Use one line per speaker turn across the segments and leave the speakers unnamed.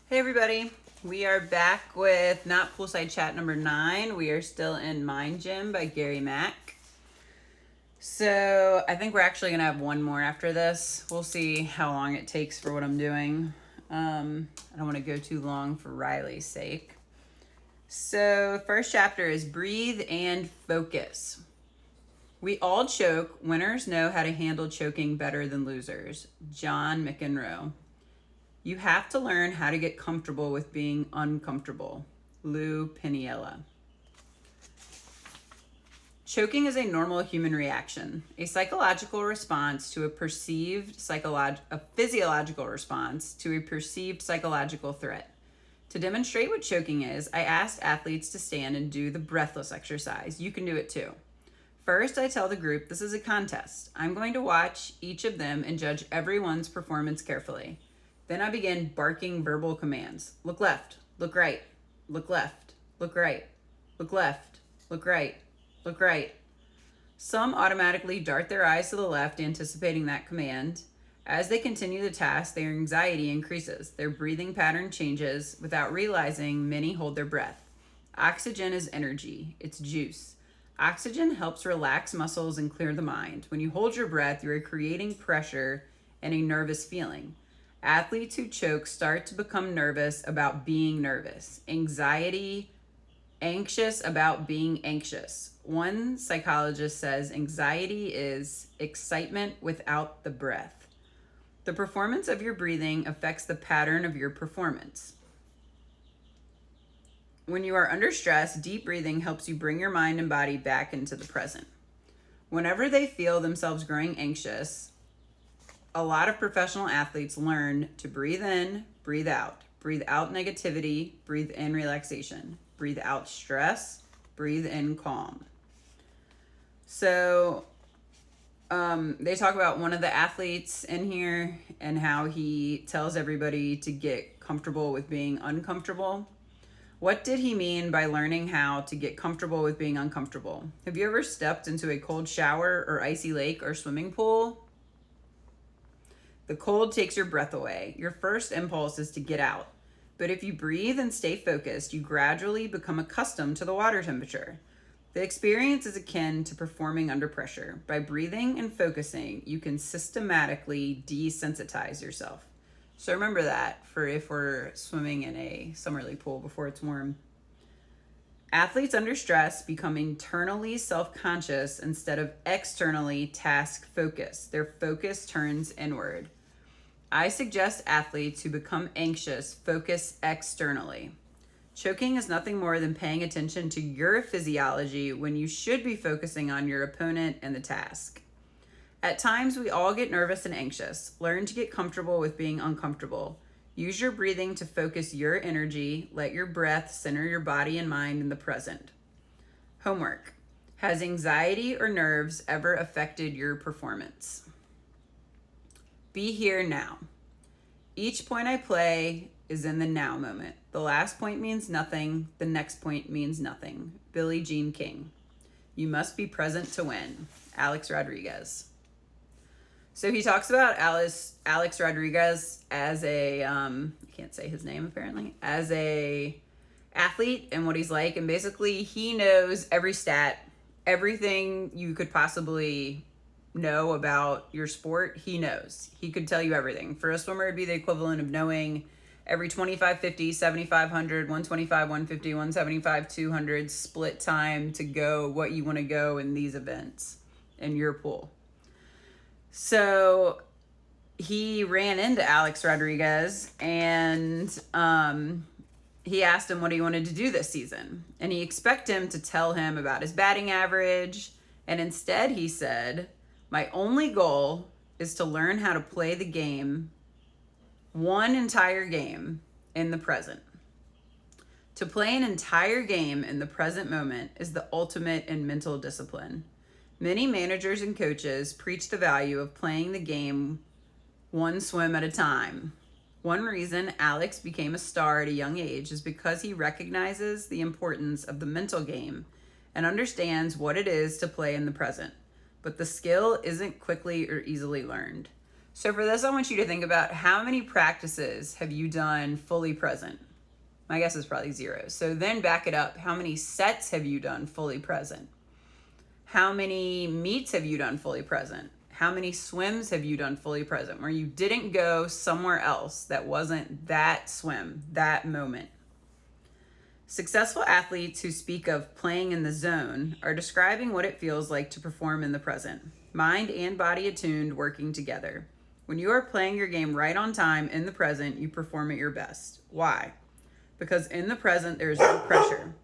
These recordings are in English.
Hey everybody, we are back with not Poolside Chat number 9. We are still in Mind Gym by Gary Mack. So I think we're actually going to have one more after this. We'll see how long it takes for what I'm doing. I don't want to go too long for Riley's sake. So first chapter is Breathe and Focus. We all choke. Winners know how to handle choking better than losers. John McEnroe. You have to learn how to get comfortable with being uncomfortable. Lou Piniella. Choking is a normal human reaction, a psychological response to a physiological response to a perceived psychological threat. To demonstrate what choking is, I asked athletes to stand and do the breathless exercise. You can do it too. First, I tell the group this is a contest. I'm going to watch each of them and judge everyone's performance carefully. Then I begin barking verbal commands. Look left, look right, look left, look right, look left, look right, look right. Some automatically dart their eyes to the left, anticipating that command. As they continue the task, their anxiety increases. Their breathing pattern changes. Without realizing, many hold their breath. Oxygen is energy. It's juice. Oxygen helps relax muscles and clear the mind. When you hold your breath, you are creating pressure and a nervous feeling. Athletes who choke start to become nervous about being nervous. Anxious about being anxious. One psychologist says anxiety is excitement without the breath. The performance of your breathing affects the pattern of your performance. When you are under stress, deep breathing helps you bring your mind and body back into the present. Whenever they feel themselves growing anxious, a lot of professional athletes learn to breathe in, breathe out negativity, breathe in relaxation, breathe out stress, breathe in calm. So they talk about one of the athletes in here and how he tells everybody to get comfortable with being uncomfortable. What did he mean by learning how to get comfortable with being uncomfortable? Have you ever stepped into a cold shower or icy lake or swimming pool? The cold takes your breath away. Your first impulse is to get out. But if you breathe and stay focused, you gradually become accustomed to the water temperature. The experience is akin to performing under pressure. By breathing and focusing, you can systematically desensitize yourself. So remember that for if we're swimming in a summerly pool before it's warm. Athletes under stress become internally self-conscious instead of externally task-focused. Their focus turns inward. I suggest athletes who become anxious focus externally. Choking is nothing more than paying attention to your physiology when you should be focusing on your opponent and the task. At times, we all get nervous and anxious. Learn to get comfortable with being uncomfortable. Use your breathing to focus your energy. Let your breath center your body and mind in the present. Homework. Has anxiety or nerves ever affected your performance? Be here now. Each point I play is in the now moment. The last point means nothing. The next point means nothing. Billie Jean King. You must be present to win. Alex Rodriguez. So he talks about Alex Rodriguez as a, I can't say his name apparently, as a athlete and what he's like. And basically he knows every stat, everything you could possibly know about your sport, he knows. He could tell you everything. For a swimmer, it'd be the equivalent of knowing every 25, 50, 75, 100, 125, 150, 175, 200 split time to go what you want to go in these events in your pool. So he ran into Alex Rodriguez and he asked him what he wanted to do this season. And he expected him to tell him about his batting average. And instead he said, my only goal is to learn how to play the game, one entire game, in the present. To play an entire game in the present moment is the ultimate in mental discipline. Many managers and coaches preach the value of playing the game one swim at a time. One reason Alex became a star at a young age is because he recognizes the importance of the mental game and understands what it is to play in the present. But the skill isn't quickly or easily learned. So for this, I want you to think about how many practices have you done fully present? My guess is probably 0. So then back it up. How many sets have you done fully present? How many meets have you done fully present? How many swims have you done fully present where you didn't go somewhere else that wasn't that swim, that moment? Successful athletes who speak of playing in the zone are describing what it feels like to perform in the present. Mind and body attuned, working together. When you are playing your game right on time in the present, you perform at your best. Why? Because in the present, there is no pressure.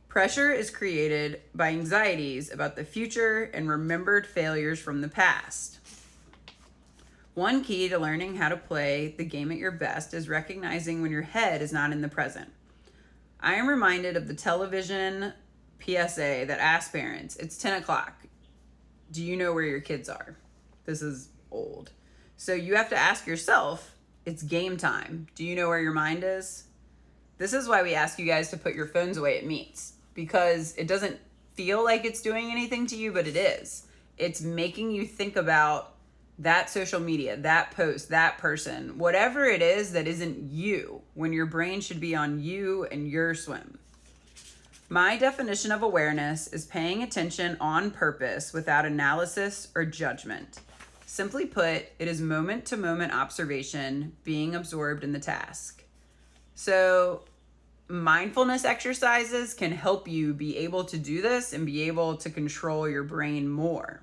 Pressure is created by anxieties about the future and remembered failures from the past. One key to learning how to play the game at your best is recognizing when your head is not in the present. I am reminded of the television PSA that asks parents, it's 10 o'clock. Do you know where your kids are? This is old. So you have to ask yourself, it's game time. Do you know where your mind is? This is why we ask you guys to put your phones away at meets, because it doesn't feel like it's doing anything to you, but it is. It's making you think about that social media, that post, that person, whatever it is that isn't you, when your brain should be on you and your swim. My definition of awareness is paying attention on purpose without analysis or judgment. Simply put, it is moment-to-moment observation, being absorbed in the task. So mindfulness exercises can help you be able to do this and be able to control your brain more.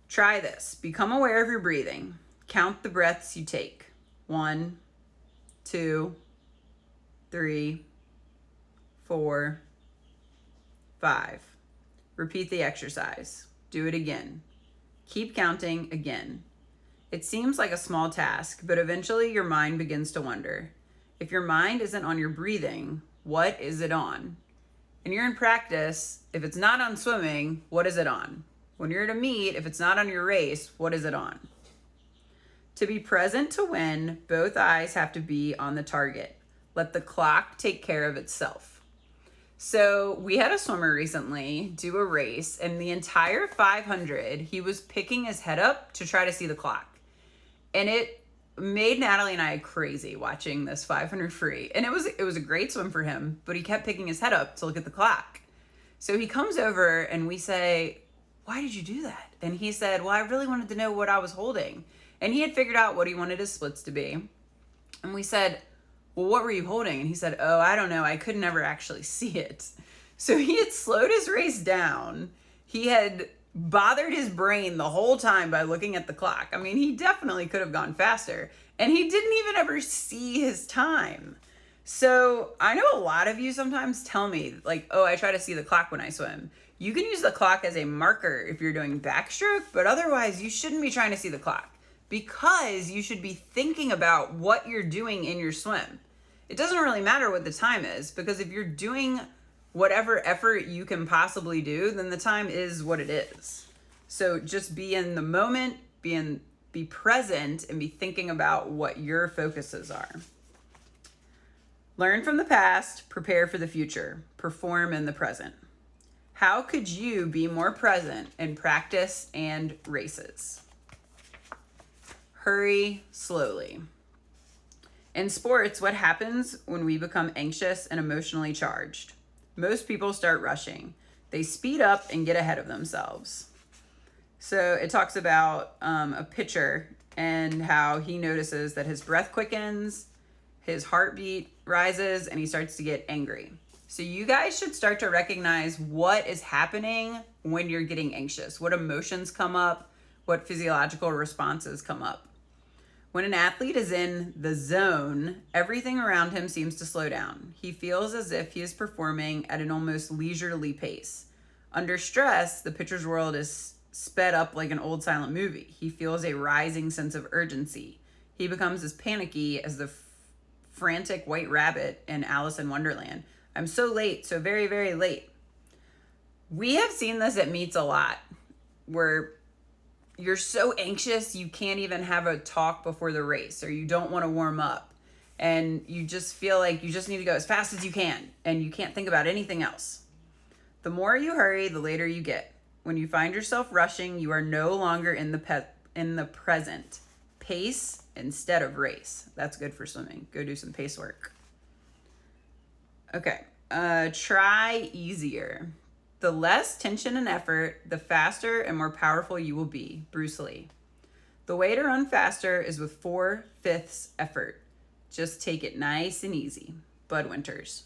Try this. Become aware of your breathing. Count the breaths you take. 1, 2, 3, 4, 5. Repeat the exercise. Do it again. Keep counting again. It seems like a small task, but eventually your mind begins to wonder. If your mind isn't on your breathing, what is it on? And you're in practice, if it's not on swimming, what is it on? When you're at a meet, if it's not on your race, what is it on? To be present to win, both eyes have to be on the target. Let the clock take care of itself. So we had a swimmer recently do a race, and the entire 500, he was picking his head up to try to see the clock. And it made Natalie and I crazy watching this 500 free. And it was a great swim for him, but he kept picking his head up to look at the clock. So he comes over and we say, why did you do that? And he said, well, I really wanted to know what I was holding. And he had figured out what he wanted his splits to be. And we said, well, what were you holding? And he said, oh, I don't know. I could never actually see it. So he had slowed his race down. He had bothered his brain the whole time by looking at the clock. I mean, he definitely could have gone faster. And he didn't even ever see his time. So I know a lot of you sometimes tell me, like, oh, I try to see the clock when I swim. You can use the clock as a marker if you're doing backstroke, but otherwise you shouldn't be trying to see the clock, because you should be thinking about what you're doing in your swim. It doesn't really matter what the time is, because if you're doing whatever effort you can possibly do, then the time is what it is. So just be in the moment, be present, and be thinking about what your focuses are. Learn from the past, prepare for the future, perform in the present. How could you be more present in practice and races? Hurry slowly. In sports, what happens when we become anxious and emotionally charged? Most people start rushing. They speed up and get ahead of themselves. So it talks about a pitcher and how he notices that his breath quickens, his heartbeat rises, and he starts to get angry. So you guys should start to recognize what is happening when you're getting anxious, what emotions come up, what physiological responses come up. When an athlete is in the zone, everything around him seems to slow down. He feels as if he is performing at an almost leisurely pace. Under stress, the pitcher's world is sped up like an old silent movie. He feels a rising sense of urgency. He becomes as panicky as the frantic white rabbit in Alice in Wonderland. I'm so late, so very, very late. We have seen this at meets a lot, where you're so anxious you can't even have a talk before the race, or you don't want to warm up, and you just feel like you just need to go as fast as you can, and you can't think about anything else. The more you hurry, the later you get. When you find yourself rushing, you are no longer in the in the present. Pace instead of race. That's good for swimming. Go do some pace work. Okay. Try easier. The less tension and effort, the faster and more powerful you will be. Bruce Lee. The way to run faster is with 4/5 effort. Just take it nice and easy. Bud Winters.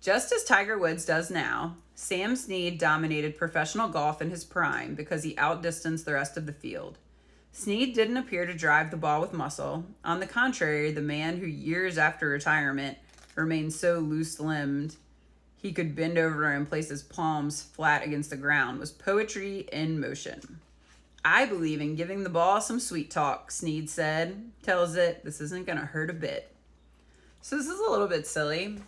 Just as Tiger Woods does now, Sam Snead dominated professional golf in his prime because he outdistanced the rest of the field. Snead didn't appear to drive the ball with muscle. On the contrary, the man who years after retirement remained so loose-limbed he could bend over and place his palms flat against the ground was poetry in motion. I believe in giving the ball some sweet talk, Snead said. Tells it this isn't going to hurt a bit. So this is a little bit silly,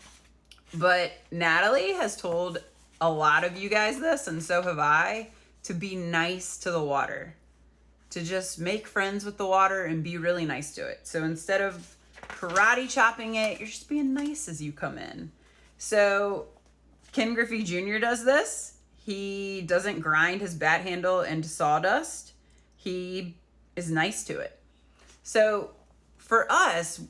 but Natalie has told a lot of you guys this, and so have I, to be nice to the water. To just make friends with the water and be really nice to it. So instead of karate chopping it, you're just being nice as you come in. So Ken Griffey Jr. does this. He doesn't grind his bat handle into sawdust. He is nice to it. So for us,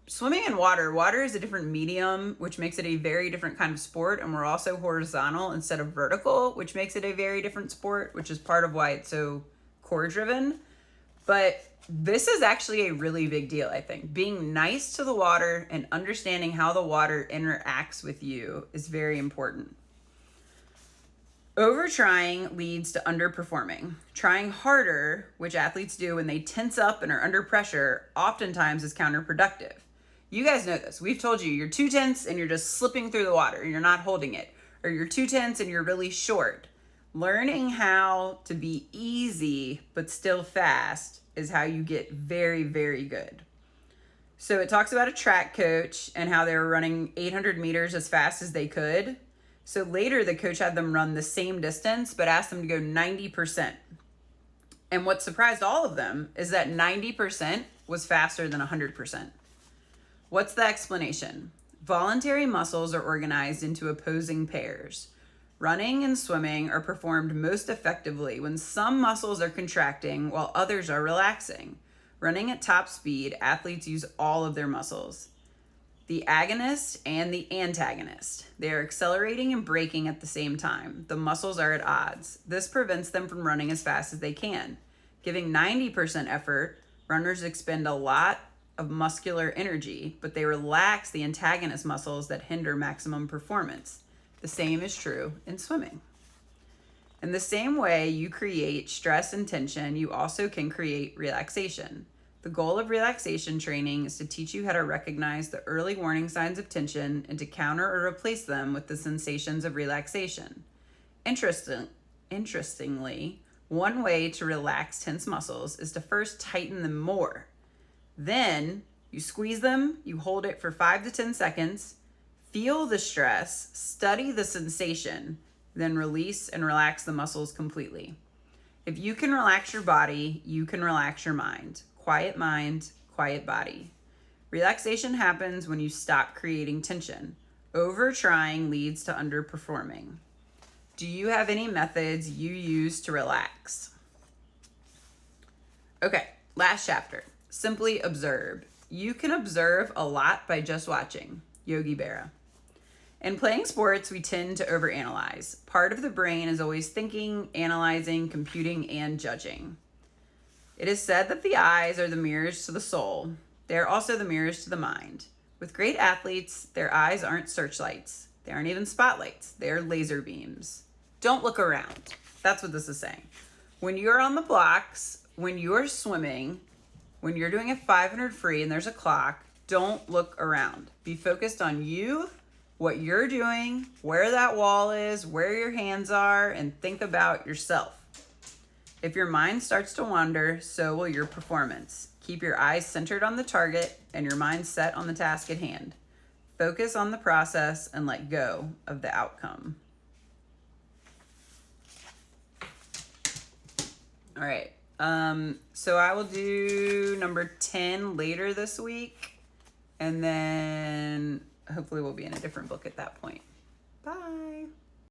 swimming in water is a different medium, which makes it a very different kind of sport. And we're also horizontal instead of vertical, which makes it a very different sport, which is part of why it's so core driven. But this is actually a really big deal, I think. Being nice to the water and understanding how the water interacts with you is very important. Overtrying leads to underperforming. Trying harder, which athletes do when they tense up and are under pressure, oftentimes is counterproductive. You guys know this. We've told you, you're too tense and you're just slipping through the water and you're not holding it. Or you're too tense and you're really short. Learning how to be easy but still fast is how you get very, very good. So it talks about a track coach and how they were running 800 meters as fast as they could. So later the coach had them run the same distance but asked them to go 90%. And what surprised all of them is that 90% was faster than 100%. What's the explanation? Voluntary muscles are organized into opposing pairs. Running and swimming are performed most effectively when some muscles are contracting while others are relaxing. Running at top speed, athletes use all of their muscles. The agonist and the antagonist. They are accelerating and braking at the same time. The muscles are at odds. This prevents them from running as fast as they can. Giving 90% effort, runners expend a lot of muscular energy, but they relax the antagonist muscles that hinder maximum performance. The same is true in swimming. In the same way you create stress and tension, you also can create relaxation. The goal of relaxation training is to teach you how to recognize the early warning signs of tension and to counter or replace them with the sensations of relaxation. Interestingly, one way to relax tense muscles is to first tighten them more. Then you squeeze them, you hold it for 5 to 10 seconds, feel the stress, study the sensation, then release and relax the muscles completely. If you can relax your body, you can relax your mind. Quiet mind, quiet body. Relaxation happens when you stop creating tension. Overtrying leads to underperforming. Do you have any methods you use to relax? Okay, last chapter. Simply observe. You can observe a lot by just watching. Yogi Berra. In playing sports, we tend to overanalyze. Part of the brain is always thinking, analyzing, computing, and judging. It is said that the eyes are the mirrors to the soul. They are also the mirrors to the mind. With great athletes, their eyes aren't searchlights. They aren't even spotlights. They are laser beams. Don't look around. That's what this is saying. When you're on the blocks, when you're swimming, when you're doing a 500 free and there's a clock, don't look around. Be focused on you, what you're doing, where that wall is, where your hands are, and think about yourself. If your mind starts to wander, so will your performance. Keep your eyes centered on the target and your mind set on the task at hand. Focus on the process and let go of the outcome. All right. So I will do number 10 later this week, and then hopefully we'll be in a different book at that point. Bye.